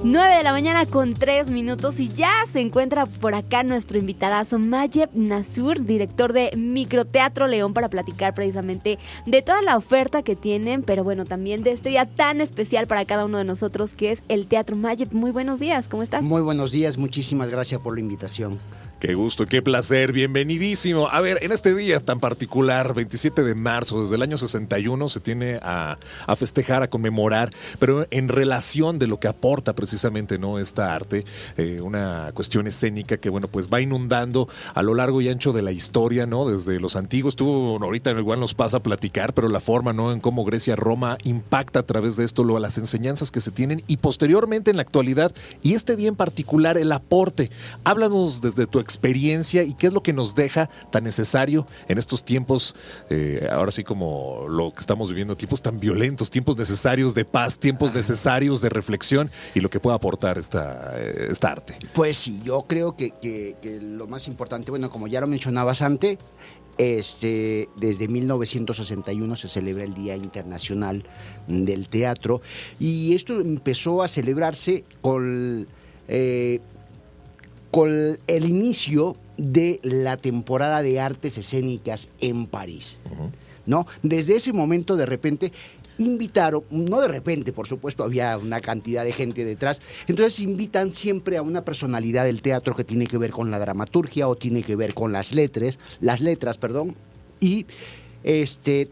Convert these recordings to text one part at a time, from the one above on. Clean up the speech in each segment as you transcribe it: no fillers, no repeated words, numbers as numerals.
9 de la mañana con 3 minutos y ya se encuentra por acá nuestro invitadazo Mayeb Nasur, director de Microteatro León, para platicar precisamente de toda la oferta que tienen, pero bueno, también de este día tan especial para cada uno de nosotros que es el teatro. Mayeb, muy buenos días, ¿cómo estás? Muy buenos días, muchísimas gracias por la invitación. Qué gusto, qué placer, bienvenidísimo. A ver, en este día tan particular, 27 de marzo, desde el año 61, se tiene a festejar, a conmemorar, pero en relación de lo que aporta precisamente, ¿no?, esta arte, una cuestión escénica que, bueno, pues va inundando a lo largo y ancho de la historia, ¿no?, desde los antiguos. Tú ahorita igual nos pasa a platicar, pero la forma, ¿no?, en cómo Grecia, Roma impacta a través de esto, las enseñanzas que se tienen y posteriormente en la actualidad, y este día en particular, el aporte. Háblanos desde tu experiencia y qué es lo que nos deja tan necesario en estos tiempos, ahora sí como lo que estamos viviendo, tiempos tan violentos, tiempos necesarios de paz, tiempos necesarios de reflexión y lo que puede aportar esta arte. Pues sí, yo creo que lo más importante, bueno, como ya lo mencionabas antes, desde 1961 se celebra el Día Internacional del Teatro y esto empezó a celebrarse con el inicio de la temporada de artes escénicas en París, ¿no? Desde ese momento, de repente, invitaron, no de repente, por supuesto, había una cantidad de gente detrás, entonces invitan siempre a una personalidad del teatro que tiene que ver con la dramaturgia o tiene que ver con las letras, y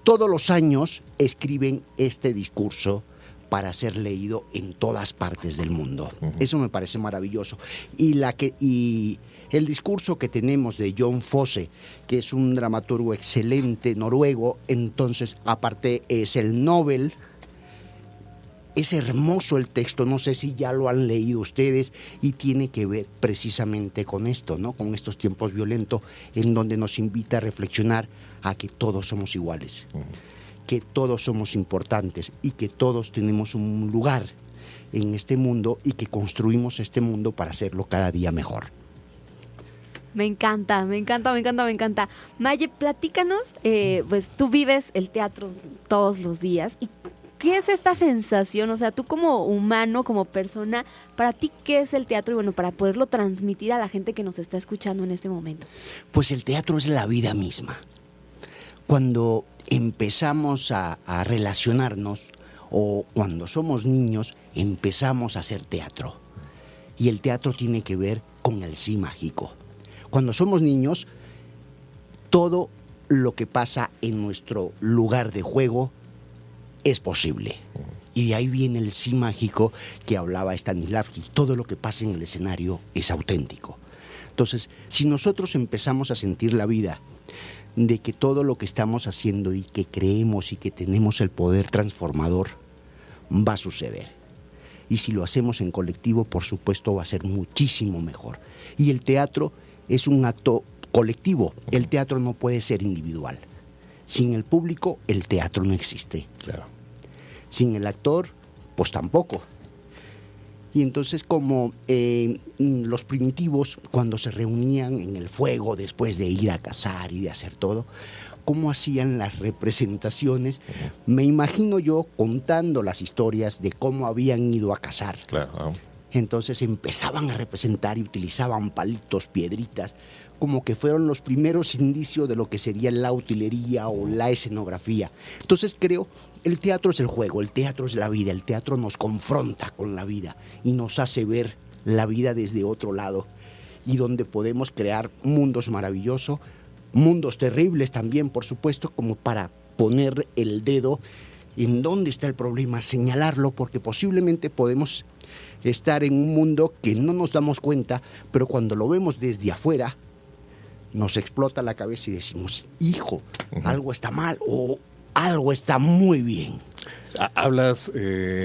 todos los años escriben este discurso para ser leído en todas partes del mundo. Eso me parece maravilloso. Y el discurso que tenemos de Jon Fosse, que es un dramaturgo excelente noruego, entonces aparte es el Nobel. Es hermoso el texto, no sé si ya lo han leído ustedes, y tiene que ver precisamente con esto, ¿no? Con estos tiempos violentos, en donde nos invita a reflexionar a que todos somos iguales. Que todos somos importantes y que todos tenemos un lugar en este mundo y que construimos este mundo para hacerlo cada día mejor. Me encanta. Mayeb, platícanos, pues tú vives el teatro todos los días y ¿qué es esta sensación? O sea, tú como humano, como persona, para ti, ¿qué es el teatro? Y bueno, para poderlo transmitir a la gente que nos está escuchando en este momento. Pues el teatro es la vida misma. Cuando empezamos a relacionarnos o cuando somos niños, empezamos a hacer teatro. Y el teatro tiene que ver con el sí mágico. Cuando somos niños, todo lo que pasa en nuestro lugar de juego es posible. Y de ahí viene el sí mágico que hablaba Stanislavski. Todo lo que pasa en el escenario es auténtico. Entonces, si nosotros empezamos a sentir la vida de que todo lo que estamos haciendo y que creemos y que tenemos el poder transformador va a suceder. Y si lo hacemos en colectivo, por supuesto, va a ser muchísimo mejor. Y el teatro es un acto colectivo. El teatro no puede ser individual. Sin el público, el teatro no existe. Claro. Sin el actor, pues tampoco. Y entonces, como los primitivos, cuando se reunían en el fuego después de ir a cazar y de hacer todo, ¿cómo hacían las representaciones? Me imagino yo contando las historias de cómo habían ido a cazar. Claro. Entonces empezaban a representar y utilizaban palitos, piedritas, como que fueron los primeros indicios de lo que sería la utilería o la escenografía. Entonces creo, el teatro es el juego, el teatro es la vida, el teatro nos confronta con la vida y nos hace ver la vida desde otro lado y donde podemos crear mundos maravillosos, mundos terribles también, por supuesto, como para poner el dedo en dónde está el problema, señalarlo, porque posiblemente podemos estar en un mundo que no nos damos cuenta, pero cuando lo vemos desde afuera, nos explota la cabeza y decimos, hijo, algo está mal o algo está muy bien. Hablas,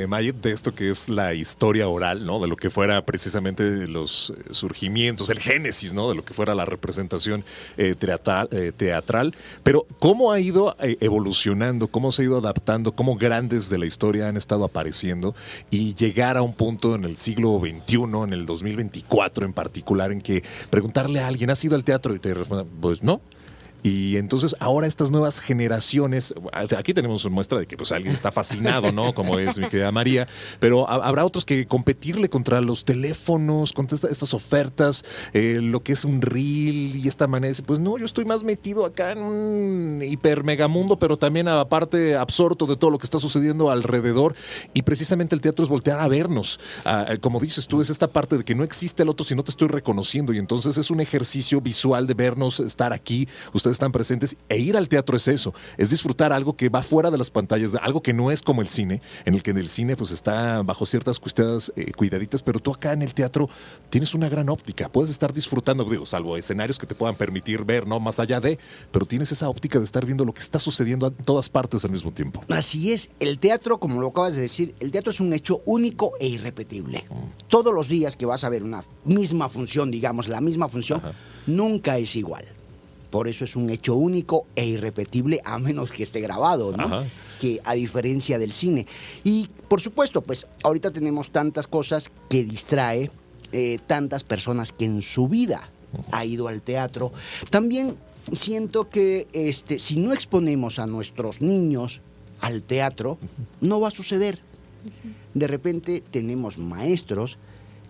Mayeb, de esto que es la historia oral, ¿no? De lo que fuera precisamente los surgimientos, el génesis, ¿no? De lo que fuera la representación teatral. Pero ¿cómo ha ido evolucionando? ¿Cómo se ha ido adaptando? ¿Cómo grandes de la historia han estado apareciendo? Y llegar a un punto en el siglo XXI, en el 2024 en particular, en que preguntarle a alguien, ¿has ido al teatro? Y te responda, pues no. Y entonces ahora estas nuevas generaciones, aquí tenemos una muestra de que pues alguien está fascinado, ¿no? Como es mi querida María, pero habrá otros que competirle contra los teléfonos, contra estas ofertas, lo que es un reel y esta manera de decir, pues no, yo estoy más metido acá en un hiper megamundo, pero también aparte absorto de todo lo que está sucediendo alrededor, y precisamente el teatro es voltear a vernos. Como dices tú, es esta parte de que no existe el otro si no te estoy reconociendo, y entonces es un ejercicio visual de vernos, estar aquí, ustedes están presentes, e ir al teatro es eso, es disfrutar algo que va fuera de las pantallas, algo que no es como el cine, en el que en el cine pues está bajo ciertas cuidaditas, pero tú acá en el teatro tienes una gran óptica, puedes estar disfrutando, digo, salvo escenarios que te puedan permitir ver, ¿no? Más allá de, pero tienes esa óptica de estar viendo lo que está sucediendo en todas partes al mismo tiempo. Así es, el teatro, como lo acabas de decir, el teatro es un hecho único e irrepetible. Todos los días que vas a ver una misma función, digamos, la misma función, Ajá. nunca es igual. Por eso es un hecho único e irrepetible, a menos que esté grabado, ¿no? Ajá. Que a diferencia del cine. Y por supuesto, pues ahorita tenemos tantas cosas que distrae, tantas personas que en su vida ha ido al teatro. También siento que si no exponemos a nuestros niños al teatro, no va a suceder. De repente tenemos maestros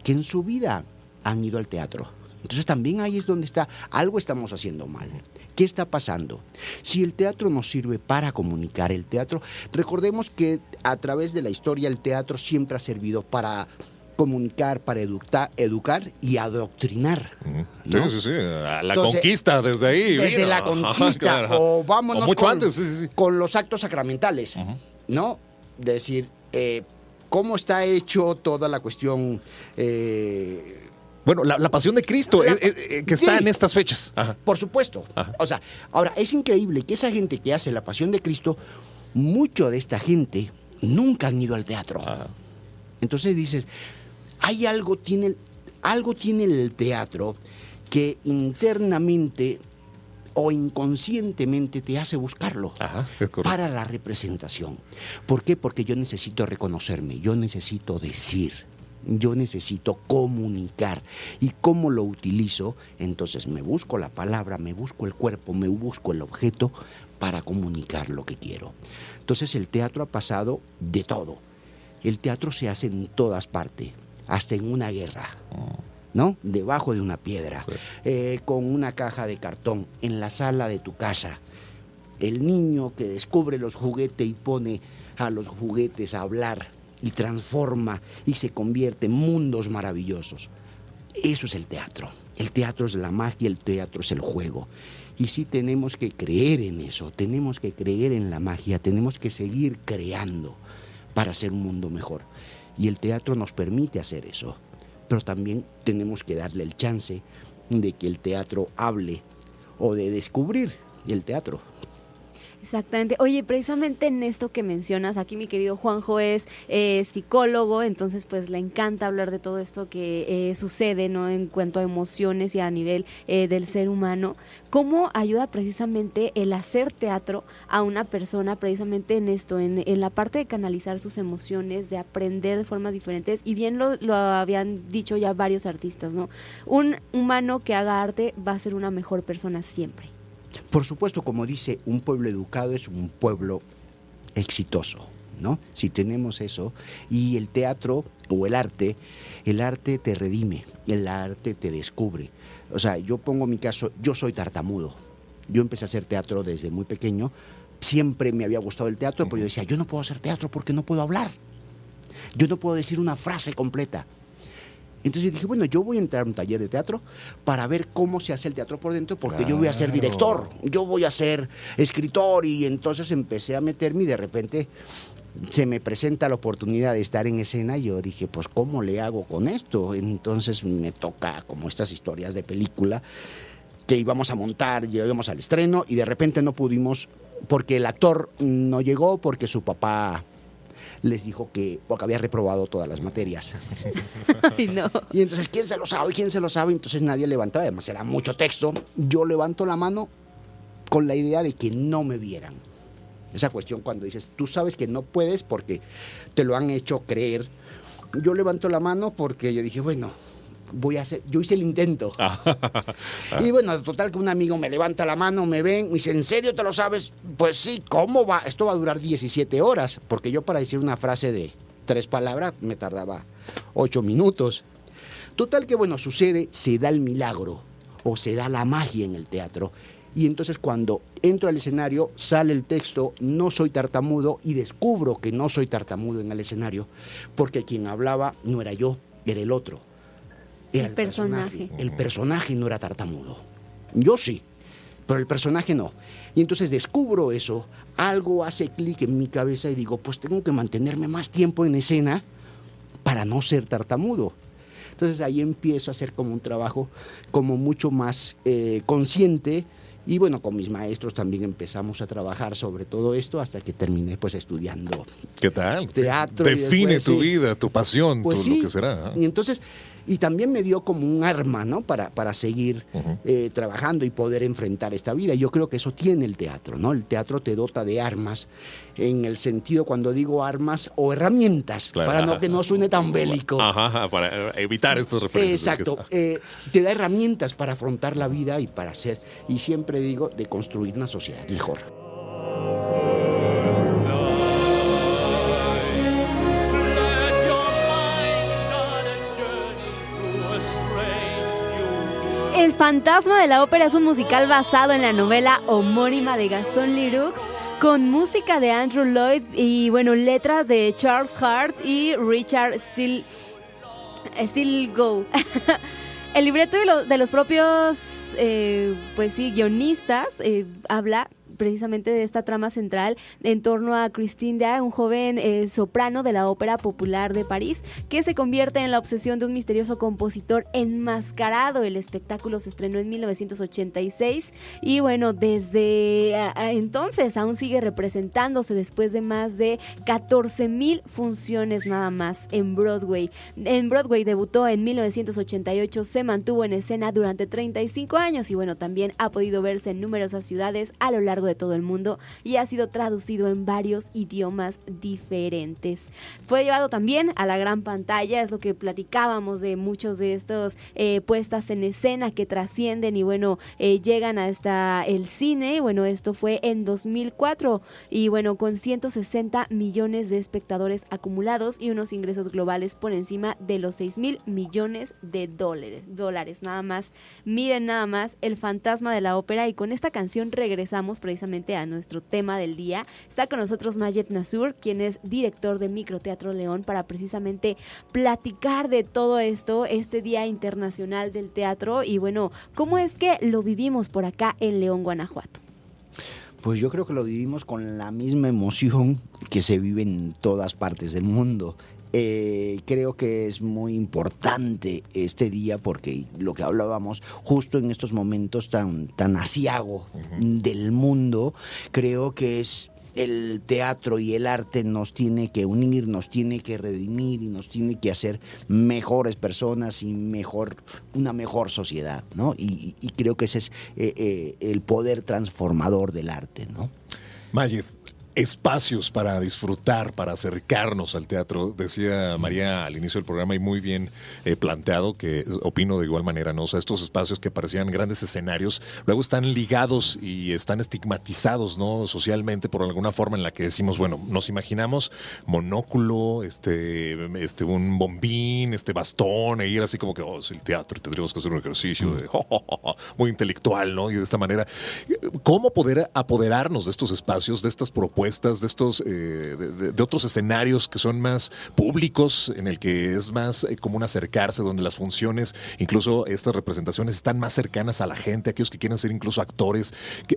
que en su vida han ido al teatro. Entonces también ahí es donde está, algo estamos haciendo mal. ¿Qué está pasando? Si el teatro nos sirve para comunicar, el teatro, recordemos que a través de la historia el teatro siempre ha servido para comunicar, para educar y adoctrinar, ¿no? Sí, a la Entonces, conquista, desde ahí. Desde vino. la Ajá, conquista, claro. o vámonos O mucho antes, sí. con los actos sacramentales, ¿no? Decir, cómo está hecho toda la cuestión... Bueno, la pasión de Cristo, que está sí. en estas fechas. Ajá. Por supuesto. Ajá. O sea, ahora, es increíble que esa gente que hace la pasión de Cristo, mucho de esta gente nunca han ido al teatro. Ajá. Entonces dices, hay algo tiene el teatro que internamente o inconscientemente te hace buscarlo Ajá, es correcto. para la representación. ¿Por qué? Porque yo necesito reconocerme, yo necesito decir, yo necesito comunicar. ¿Y cómo lo utilizo? Entonces me busco la palabra, me busco el cuerpo, me busco el objeto para comunicar lo que quiero. Entonces el teatro ha pasado de todo. El teatro se hace en todas partes, hasta en una guerra, ¿no? Debajo de una piedra, con una caja de cartón, en la sala de tu casa. El niño que descubre los juguetes y pone a los juguetes a hablar y transforma y se convierte en mundos maravillosos. Eso es el teatro. El teatro es la magia, el teatro es el juego. Y sí tenemos que creer en eso, tenemos que creer en la magia, tenemos que seguir creando para hacer un mundo mejor. Y el teatro nos permite hacer eso. Pero también tenemos que darle el chance de que el teatro hable o de descubrir el teatro. Exactamente. Oye, precisamente en esto que mencionas, aquí mi querido Juanjo es psicólogo, entonces pues le encanta hablar de todo esto que sucede, ¿no? En cuanto a emociones y a nivel del ser humano. ¿Cómo ayuda precisamente el hacer teatro a una persona precisamente en esto, en la parte de canalizar sus emociones, de aprender de formas diferentes? Y bien lo habían dicho ya varios artistas, ¿no? Un humano que haga arte va a ser una mejor persona siempre. Por supuesto, como dice, un pueblo educado es un pueblo exitoso, ¿no? Si tenemos eso, y el teatro o el arte te redime, el arte te descubre. O sea, yo pongo mi caso, yo soy tartamudo. Yo empecé a hacer teatro desde muy pequeño, siempre me había gustado el teatro, pero yo decía, yo no puedo hacer teatro porque no puedo hablar. Yo no puedo decir una frase completa. Entonces yo dije, bueno, yo voy a entrar a un taller de teatro para ver cómo se hace el teatro por dentro, porque yo voy a ser director, yo voy a ser escritor, y entonces empecé a meterme y de repente se me presenta la oportunidad de estar en escena y yo dije, pues ¿cómo le hago con esto? Entonces me toca como estas historias de película que íbamos a montar, llegamos al estreno y de repente no pudimos porque el actor no llegó porque su papá les dijo que porque había reprobado todas las materias. Ay, no. Y entonces, ¿quién se lo sabe? ¿Quién se lo sabe? Entonces nadie levantaba, además era mucho texto. Yo levanto la mano con la idea de que no me vieran. Esa cuestión cuando dices, tú sabes que no puedes porque te lo han hecho creer. Yo levanto la mano porque yo dije, bueno, yo hice el intento. Y bueno, total que un amigo me levanta la mano, me ven, me dice, ¿en serio te lo sabes? Pues sí, ¿cómo va? Esto va a durar 17 horas, porque yo para decir una frase de 3 palabras me tardaba 8 minutos. Total que bueno, sucede, se da el milagro, o se da la magia en el teatro. Y entonces cuando entro al escenario, sale el texto, no soy tartamudo, y descubro que no soy tartamudo en el escenario, porque quien hablaba no era yo, era el otro. Era el personaje. El personaje no era tartamudo. Yo sí, pero el personaje no. Y entonces descubro eso, algo hace clic en mi cabeza y digo, pues tengo que mantenerme más tiempo en escena para no ser tartamudo. Entonces ahí empiezo a hacer como un trabajo como mucho más consciente. Y bueno, con mis maestros también empezamos a trabajar sobre todo esto hasta que terminé pues estudiando. ¿Qué tal? Teatro. Define después, tu vida, tu pasión, pues sí, lo que será. Y entonces, y también me dio como un arma, ¿no? Para seguir trabajando y poder enfrentar esta vida. Yo creo que eso tiene el teatro, ¿no? El teatro te dota de armas, en el sentido cuando digo armas o herramientas, claro, para que no suene tan bélico. Para evitar estos referencias. Exacto. Te da herramientas para afrontar la vida y para hacer, y siempre digo, de construir una sociedad mejor. El fantasma de la ópera es un musical basado en la novela homónima de Gaston Leroux, con música de Andrew Lloyd y, bueno, letras de Charles Hart y Richard Stilgoe. El libreto de los propios, pues sí, guionistas habla precisamente de esta trama central en torno a Christine Day, un joven soprano de la Ópera Popular de París, que se convierte en la obsesión de un misterioso compositor enmascarado. El espectáculo se estrenó en 1986 y bueno, desde entonces aún sigue representándose después de más de 14,000 funciones nada más en Broadway. En Broadway debutó en 1988, se mantuvo en escena durante 35 años y bueno, también ha podido verse en numerosas ciudades a lo largo de todo el mundo y ha sido traducido en varios idiomas diferentes. Fue llevado también a la gran pantalla, es lo que platicábamos de muchos de estos puestas en escena que trascienden y bueno, llegan hasta el cine. Bueno, esto fue en 2004 y bueno, con 160 millones de espectadores acumulados y unos ingresos globales por encima de los 6,000 millones de dólares. Nada más, miren nada más, El fantasma de la ópera. Y con esta canción regresamos precisamente a nuestro tema del día. Está con nosotros Mayet Nasur, quien es director de Microteatro León, para precisamente platicar de todo esto, este Día Internacional del Teatro y bueno, ¿cómo es que lo vivimos por acá en León, Guanajuato? Pues yo creo que lo vivimos con la misma emoción que se vive en todas partes del mundo. Creo que es muy importante este día porque lo que hablábamos justo en estos momentos tan aciago del mundo, creo que es el teatro y el arte nos tiene que unir, nos tiene que redimir y nos tiene que hacer mejores personas y una mejor sociedad, ¿no? Y creo que ese es el poder transformador del arte, ¿no? Mayet, espacios para disfrutar, para acercarnos al teatro. Decía María al inicio del programa y muy bien planteado, que opino de igual manera, ¿no? O sea, estos espacios que parecían grandes escenarios, luego están ligados y están estigmatizados, ¿no? Socialmente por alguna forma en la que decimos, bueno, nos imaginamos monóculo, un bombín, bastón, e ir así como que, oh, es el teatro, tendríamos que hacer un ejercicio de, muy intelectual, ¿no? Y de esta manera, ¿cómo poder apoderarnos de estos espacios, de estas propuestas, de estos de otros escenarios que son más públicos, en el que es más común acercarse, donde las funciones, incluso estas representaciones, están más cercanas a la gente, aquellos que quieren ser incluso actores?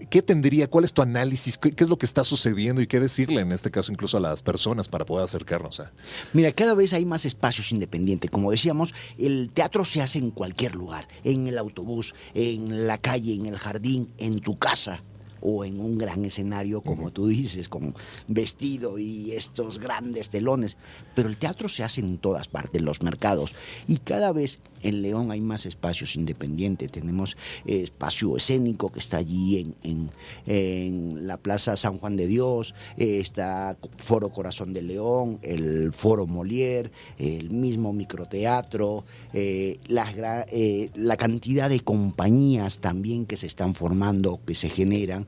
¿Qué tendría? ¿Cuál es tu análisis? ¿Qué es lo que está sucediendo y qué decirle en este caso incluso a las personas para poder acercarnos a? Mira, cada vez hay más espacios independientes. Como decíamos, el teatro se hace en cualquier lugar, en el autobús, en la calle, en el jardín, en tu casa. o en un gran escenario, como tú dices, con vestido y estos grandes telones. Pero el teatro se hace en todas partes, en los mercados. Y cada vez en León hay más espacios independientes. Tenemos espacio escénico que está allí en la Plaza San Juan de Dios, está Foro Corazón de León, el Foro Molière, el mismo microteatro, la cantidad de compañías también que se están formando, que se generan.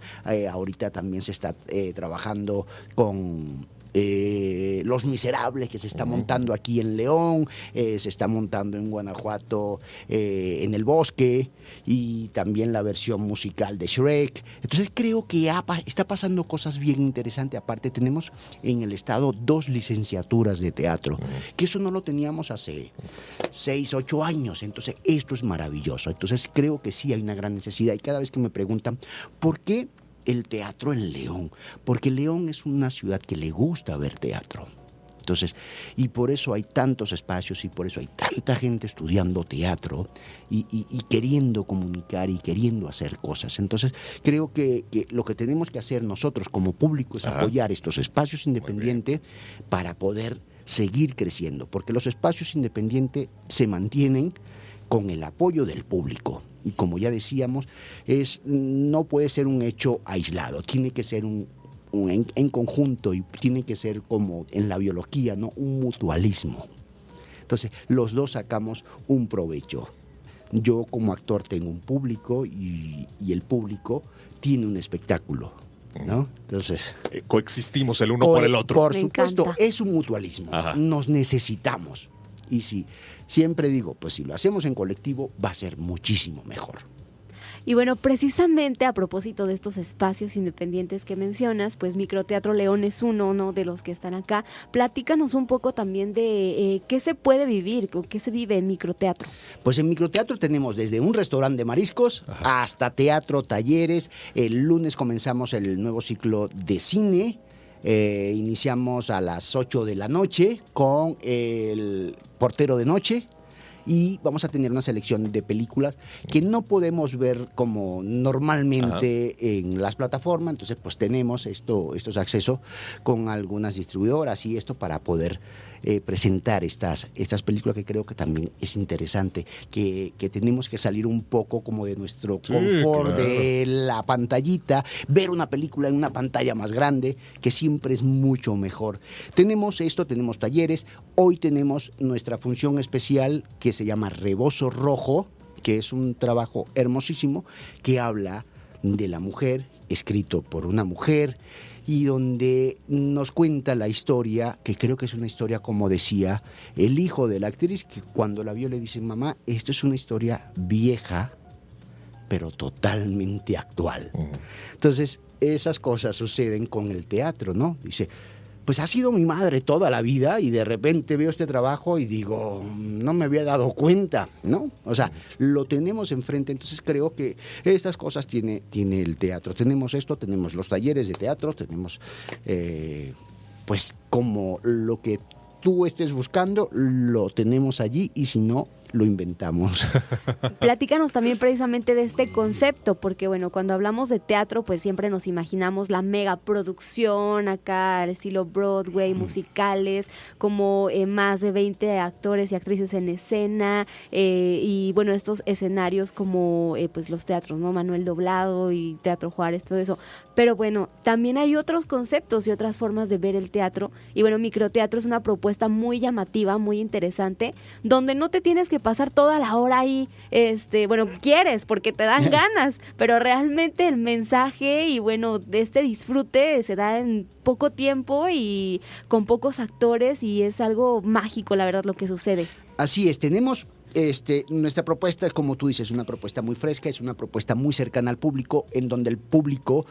Ahorita también se está trabajando con Los Miserables, que se está montando aquí en León, se está montando en Guanajuato, en El Bosque, y también la versión musical de Shrek. Entonces creo que está pasando cosas bien interesantes. Aparte tenemos en el estado 2 licenciaturas de teatro, que eso no lo teníamos hace 6, 8 años. Entonces esto es maravilloso. Entonces creo que sí hay una gran necesidad. Y cada vez que me preguntan, ¿por qué el teatro en León? Porque León es una ciudad que le gusta ver teatro. Entonces, y por eso hay tantos espacios y por eso hay tanta gente estudiando teatro y queriendo comunicar y queriendo hacer cosas. Entonces, creo que lo que tenemos que hacer nosotros como público es apoyar estos espacios independientes para poder seguir creciendo, porque los espacios independientes se mantienen con el apoyo del público. Y como ya decíamos, no puede ser un hecho aislado, tiene que ser en conjunto, y tiene que ser como en la biología, ¿no? Un mutualismo. Entonces, los dos sacamos un provecho. Yo como actor tengo un público y el público tiene un espectáculo, ¿no? Entonces, coexistimos el uno por el otro. Por Me supuesto, encanta. es un mutualismo. Ajá. Nos necesitamos. Y sí, siempre digo, pues si lo hacemos en colectivo va a ser muchísimo mejor. Y bueno, precisamente a propósito de estos espacios independientes que mencionas, pues Microteatro León es uno de los que están acá. Platícanos un poco también de qué se puede vivir, o qué se vive en microteatro. Pues en microteatro tenemos desde un restaurante de mariscos hasta teatro, talleres. El lunes comenzamos el nuevo ciclo de cine. Iniciamos a las 8 de la noche con el portero de noche. Y vamos a tener una selección de películas que no podemos ver como normalmente en las plataformas. Entonces, pues tenemos estos accesos con algunas distribuidoras y esto para poder presentar estas películas, que creo que también es interesante, que tenemos que salir un poco como de nuestro confort, claro, de la pantallita, ver una película en una pantalla más grande, que siempre es mucho mejor. Tenemos talleres. Hoy tenemos nuestra función especial que se llama Rebozo Rojo, que es un trabajo hermosísimo que habla de la mujer, escrito por una mujer, y donde nos cuenta la historia, que creo que es una historia, como decía el hijo de la actriz, que cuando la vio le dice: mamá, esto es una historia vieja, pero totalmente actual. Entonces, esas cosas suceden con el teatro, ¿no? Dice, pues ha sido mi madre toda la vida y de repente veo este trabajo y digo, no me había dado cuenta, ¿no? O sea, lo tenemos enfrente. Entonces creo que estas cosas tiene el teatro. Tenemos esto, tenemos los talleres de teatro, tenemos pues como lo que tú estés buscando, lo tenemos allí, y si no, lo inventamos. Platícanos también precisamente de este concepto, porque bueno, cuando hablamos de teatro, pues siempre nos imaginamos la mega producción acá, al estilo Broadway, musicales, como más de 20 actores y actrices en escena, y bueno, estos escenarios como pues los teatros, ¿no? Manuel Doblado y Teatro Juárez, todo eso. Pero bueno, también hay otros conceptos y otras formas de ver el teatro, y bueno, microteatro es una propuesta muy llamativa, muy interesante, donde no te tienes que pasar toda la hora ahí, bueno, quieres porque te dan ganas, pero realmente el mensaje y bueno, de este disfrute se da en poco tiempo y con pocos actores, y es algo mágico, la verdad, lo que sucede. Así es, tenemos nuestra propuesta, es como tú dices, una propuesta muy fresca, es una propuesta muy cercana al público, en donde el público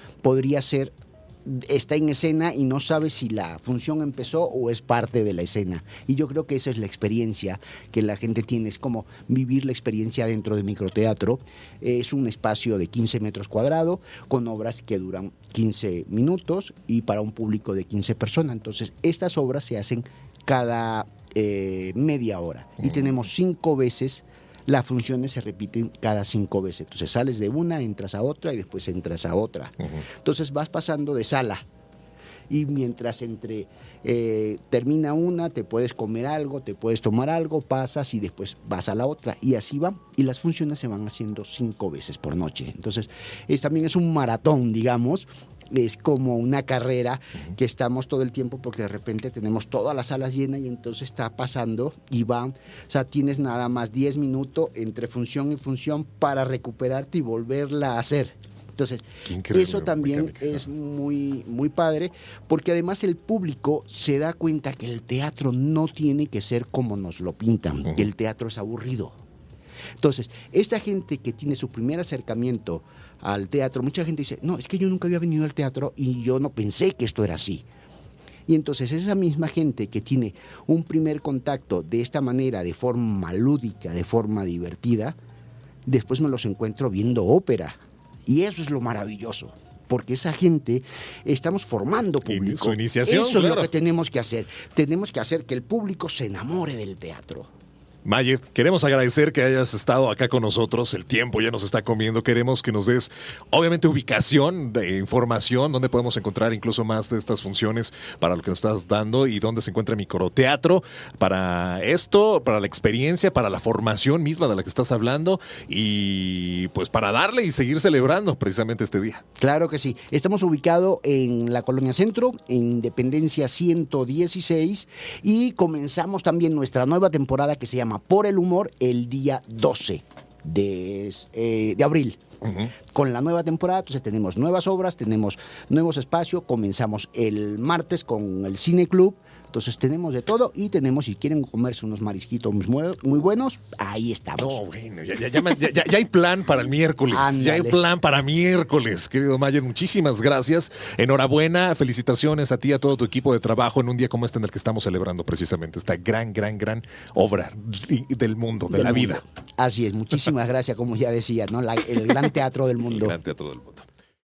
está en escena y no sabe si la función empezó o es parte de la escena. Y yo creo que esa es la experiencia que la gente tiene, es como vivir la experiencia dentro de microteatro. Es un espacio de 15 metros cuadrados con obras que duran 15 minutos y para un público de 15 personas. Entonces, estas obras se hacen cada media hora y tenemos 5 veces las funciones se repiten cada 5 veces. Entonces sales de una, entras a otra y después entras a otra. Entonces vas pasando de sala. Y mientras termina una, te puedes comer algo, te puedes tomar algo, pasas y después vas a la otra. Y así van. Y las funciones se van haciendo 5 veces por noche. Entonces, también es un maratón, digamos. Es como una carrera que estamos todo el tiempo porque de repente tenemos todas las salas llenas y entonces está pasando y van. O sea, tienes nada más 10 minutos entre función y función para recuperarte y volverla a hacer. Entonces, eso también mecánica. Es muy, muy padre, porque además el público se da cuenta que el teatro no tiene que ser como nos lo pintan, que el teatro es aburrido. Entonces, esta gente que tiene su primer acercamiento al teatro, mucha gente dice, no, es que yo nunca había venido al teatro y yo no pensé que esto era así. Y entonces esa misma gente que tiene un primer contacto de esta manera, de forma lúdica, de forma divertida, después me los encuentro viendo ópera. Y eso es lo maravilloso, porque esa gente, estamos formando público. Su iniciación, eso es lo que tenemos que hacer. Tenemos que hacer que el público se enamore del teatro. Mayed, queremos agradecer que hayas estado acá con nosotros. El tiempo ya nos está comiendo. Queremos que nos des, obviamente, ubicación de información, donde podemos encontrar incluso más de estas funciones para lo que nos estás dando y dónde se encuentra Microteatro para esto, para la experiencia, para la formación misma de la que estás hablando y pues para darle y seguir celebrando precisamente este día. Claro que sí. Estamos ubicados en la Colonia Centro, en Independencia 116 y comenzamos también nuestra nueva temporada que se llama Por el Humor el día 12 de abril. Con la nueva temporada, entonces tenemos nuevas obras, tenemos nuevos espacios, comenzamos el martes con el Cine Club, entonces tenemos de todo y tenemos, si quieren comerse unos marisquitos muy buenos, ahí estamos. No, bueno, ya hay plan para el miércoles, Ándale. Ya hay plan para miércoles, querido Mayed, muchísimas gracias, enhorabuena, felicitaciones a ti y a todo tu equipo de trabajo en un día como este en el que estamos celebrando precisamente esta gran obra del mundo, de la vida. Así es, muchísimas gracias, como ya decía, ¿no? El gran teatro del mundo. El gran teatro del mundo.